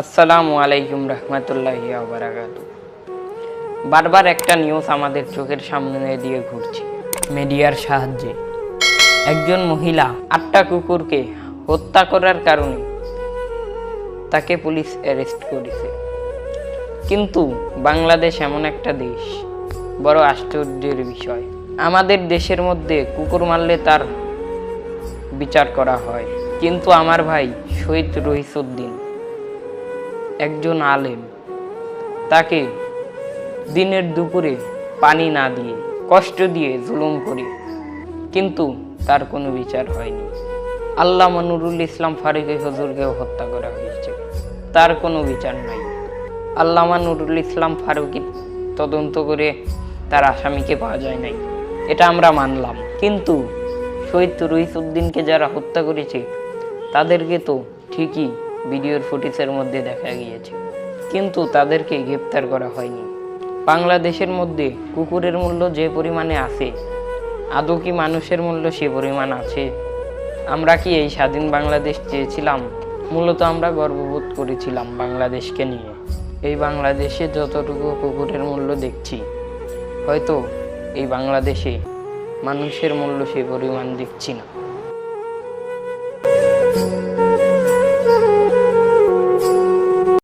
আসসালামু আলাইকুম রহমতুল্লাহি ওয়া বারাকাতুহু। বারবার একটা নিউজ আমাদের চোখের সামনে দিয়ে ঘুরছে। মিডিয়ার সাহায্যে একজন মহিলা 8টা কুকুরকে হত্যা করার কারণে তাকে পুলিশ অ্যারেস্ট করেছে। কিন্তু বাংলাদেশ এমন একটা দেশ, বড় আশ্চর্যের বিষয়, আমাদের দেশের মধ্যে কুকুর মারলে তার বিচার করা হয়, কিন্তু আমার ভাই শহীদ রহিসউদ্দিন একজন আলেম, তাকে দিনের দুপুরে পানি না দিয়ে কষ্ট দিয়ে জুলুম করে, কিন্তু তার কোনো বিচার হয়নি। আল্লামা নুরুল ইসলাম ফারুকী হুজুরকেও হত্যা করা হয়েছে, তার কোনো বিচার নাই। আল্লামা নুরুল ইসলাম ফারুকী তদন্ত করে তার আসামিকে পাওয়া যায় নাই, এটা আমরা মানলাম, কিন্তু শহীদ রহিসউদ্দিনকে যারা হত্যা করেছে তাদেরকে তো ঠিকই ভিডিওর ফুটেজের মধ্যে দেখা গিয়েছে, কিন্তু তাদেরকে গ্রেপ্তার করা হয়নি। বাংলাদেশের মধ্যে কুকুরের মূল্য যে পরিমাণে আছে, আদৌ কি মানুষের মূল্য সে পরিমাণ আছে? আমরা কি এই স্বাধীন বাংলাদেশ চেয়েছিলাম? মূলত আমরা গর্ববোধ করেছিলাম বাংলাদেশকে নিয়ে। এই বাংলাদেশে যতটুকু কুকুরের মূল্য দেখছি, হয়তো এই বাংলাদেশে মানুষের মূল্য সে পরিমাণ দেখছি না।